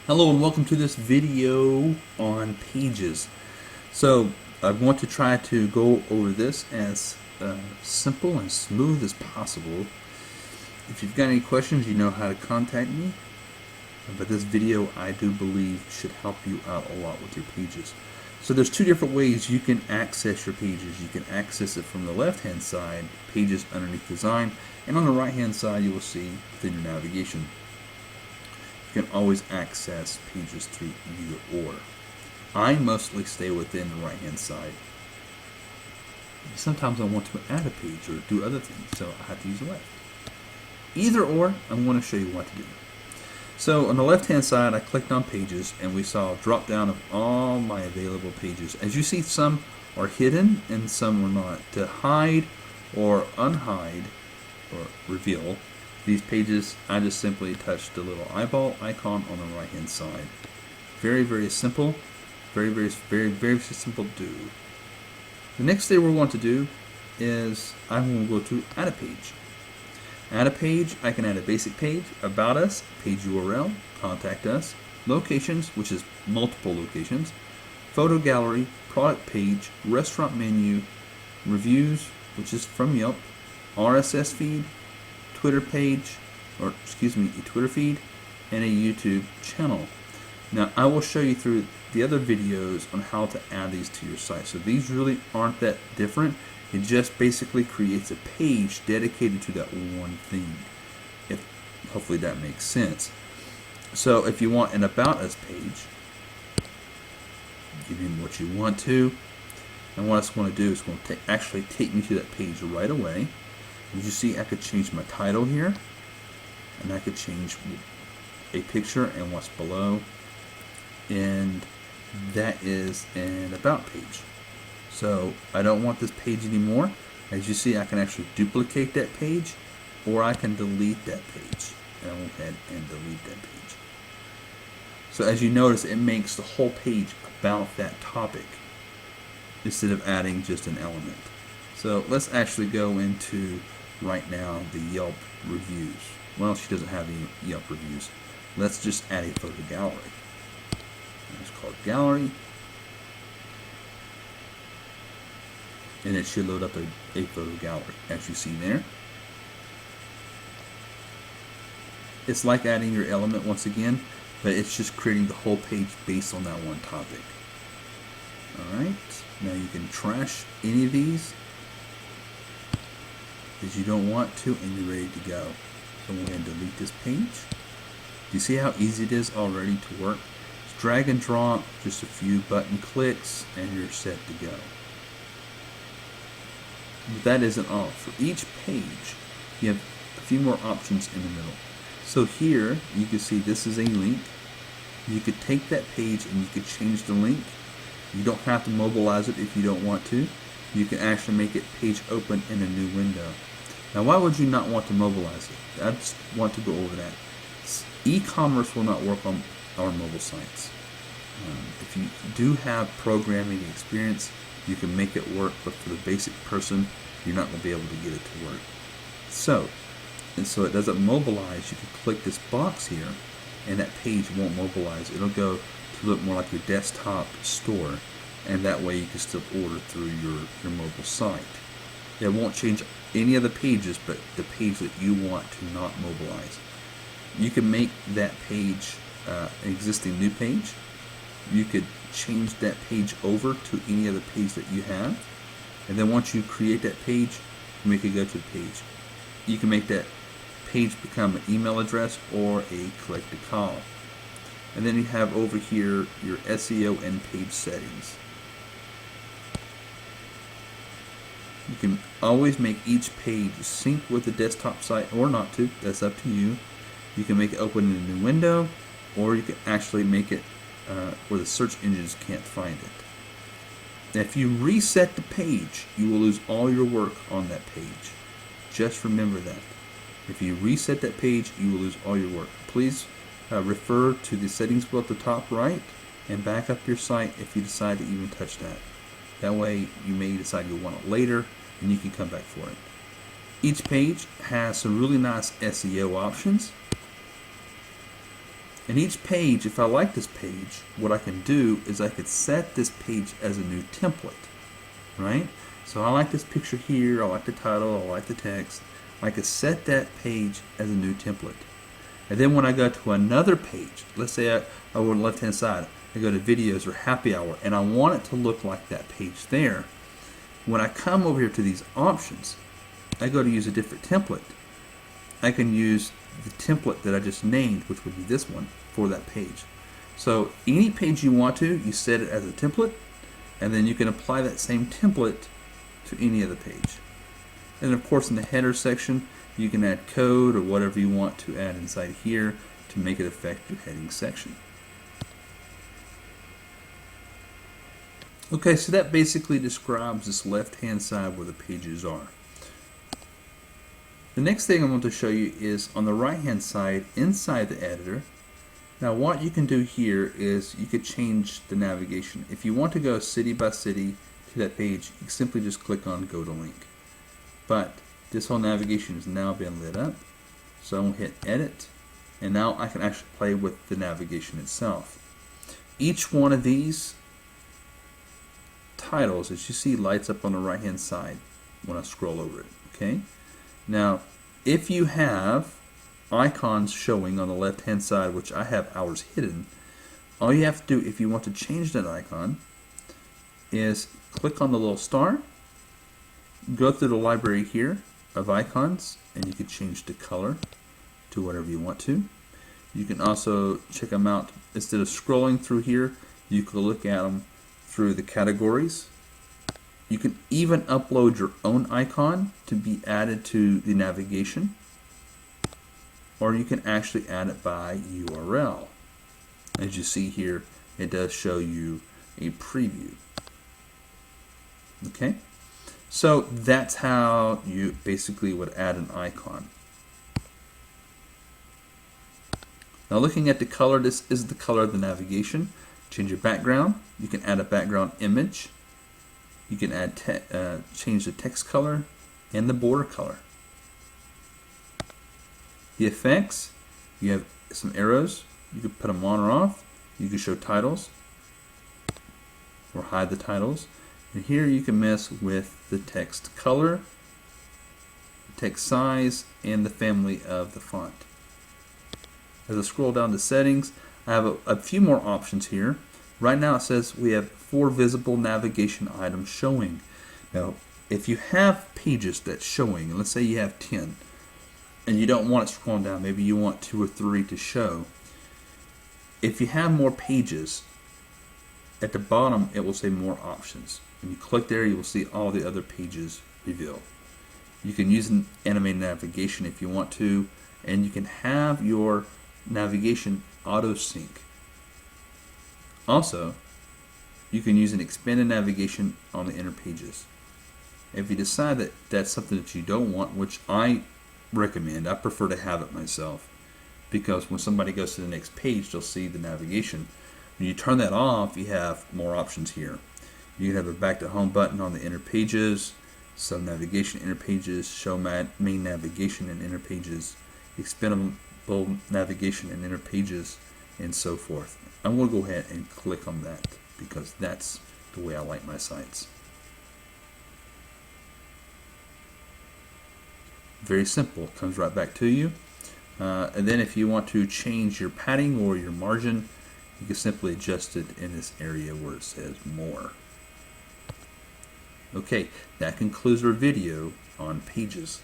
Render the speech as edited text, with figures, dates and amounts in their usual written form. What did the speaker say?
Hello and welcome to this video on pages. So I want to try to go over this as simple and smooth as possible. If you've got any questions, you know how to contact me. But this video, I do believe, should help you out a lot with your pages. So there's two different ways you can access your pages. You can access it from the left-hand side, pages underneath design, and on the right-hand side, you will see within your navigation. You can always access pages through either or. I mostly stay within the right hand side. Sometimes I want to add a page or do other things, so I have to use the left. Either or, I'm going to show you what to do. So on the left hand side, I clicked on pages and we saw a drop down of all my available pages. As you see, some are hidden and some are not. To hide or unhide or reveal these pages, I just simply touched the little eyeball icon on the right hand side. Very, very simple. Very simple to do. The next thing we're going to do is I'm going to go to add a page. Add a page, I can add a basic page, about us, page URL, contact us, locations, which is multiple locations, photo gallery, product page, restaurant menu, reviews, which is from Yelp, RSS feed, Twitter page, or excuse me, a Twitter feed, and a YouTube channel. Now I will show you through the other videos on how to add these to your site. So these really aren't that different. It just basically creates a page dedicated to that one thing. If hopefully that makes sense. So if you want an About Us page, give him what you want to. And what it's going to do is going to actually take me to that page right away. As you see, I could change my title here, and I could change a picture and what's below, and that is an About page. So I don't want this page anymore. As you see, I can actually duplicate that page, or I can delete that page. And I went ahead and delete that page. So as you notice, it makes the whole page about that topic instead of adding just an element. So let's actually go into right now the Yelp reviews. Well, she doesn't have any Yelp reviews. Let's just add a photo gallery. It's called gallery, and it should load up a photo gallery, as you see there. It's like adding your element once again, but it's just creating the whole page based on that one topic. Alright, now you can trash any of these that you don't want to, and you're ready to go. So we're going to delete this page. Do you see how easy it is already to work? Just drag and drop, just a few button clicks, and you're set to go. But that isn't all. For each page, you have a few more options in the middle. So here, you can see this is a link. You could take that page and you could change the link. You don't have to mobilize it if you don't want to. You can actually make it page open in a new window. Now, why would you not want to mobilize it? I just want to go over that. E-commerce will not work on our mobile sites. If you do have programming experience, you can make it work, but for the basic person, you're not going to be able to get it to work. So it doesn't mobilize. You can click this box here, and that page won't mobilize. It'll go to look more like your desktop store, and that way you can still order through your mobile site. It won't change any of the pages, but the page that you want to not mobilize. You can make that page an existing new page. You could change that page over to any other page that you have, and then once you create that page, you can go to the page. You can make that page become an email address or a click to call. And then you have over here your SEO and page settings. You can always make each page sync with the desktop site or not to. That's up to you. You can make it open in a new window, or you can actually make it where the search engines can't find it. Now, if you reset the page, you will lose all your work on that page. Just remember that. If you reset that page, you will lose all your work. Please refer to the settings wheel at the top right and back up your site if you decide to even touch that. That way, you may decide you'll want it later, and you can come back for it. Each page has some really nice SEO options. And each page, if I like this page, what I can do is I could set this page as a new template, right? So I like this picture here, I like the title, I like the text. I could set that page as a new template. And then when I go to another page, let's say I go on the left-hand side, I go to videos or happy hour, and I want it to look like that page there. When I come over here to these options, I go to use a different template. I can use the template that I just named, which would be this one, for that page. So any page you want to, you set it as a template, and then you can apply that same template to any other page. And of course in the header section, you can add code or whatever you want to add inside here to make it affect your heading section. Okay, so that basically describes this left-hand side where the pages are. The next thing I want to show you is on the right-hand side inside the editor. Now what you can do here is you could change the navigation. If you want to go city by city to that page, you can simply just click on go to link. But this whole navigation has now been lit up. So I'm going to hit edit, and now I can actually play with the navigation itself. Each one of these titles, as you see, lights up on the right hand side when I scroll over it. Okay. Now if you have icons showing on the left hand side, which I have ours hidden, all you have to do if you want to change that icon is click on the little star, go through the library here of icons, and you can change the color to whatever you want to. You can also check them out. Instead of scrolling through here, you can look at them through the categories. You can even upload your own icon to be added to the navigation, or you can actually add it by URL. As you see here, it does show you a preview. Okay, so that's how you basically would add an icon. Now looking at the color, this is the color of the navigation. Change your background. You can add a background image. You can add change the text color and the border color. The effects, you have some arrows. You can put them on or off. You can show titles or hide the titles. And here you can mess with the text color, the text size, and the family of the font. As I scroll down to settings, I have a few more options here. Right now it says we have 4 visible navigation items showing. Now, if you have pages that's showing, and let's say you have 10, and you don't want it scrolling down, maybe you want 2 or 3 to show. If you have more pages, at the bottom it will say more options. When you click there, you will see all the other pages revealed. You can use an animated navigation if you want to, and you can have your navigation auto sync. Also, you can use an expanded navigation on the inner pages. If you decide that that's something that you don't want, which I recommend, I prefer to have it myself, because when somebody goes to the next page, they'll see the navigation. When you turn that off, you have more options here. You can have a back to home button on the inner pages, sub navigation inner pages, show main navigation in inner pages, expandable navigation in inner pages, and so forth. I'm going to go ahead and click on that because that's the way I like my sites. Very simple, comes right back to you. And then if you want to change your padding or your margin, you can simply adjust it in this area where it says more. Okay, that concludes our video on pages.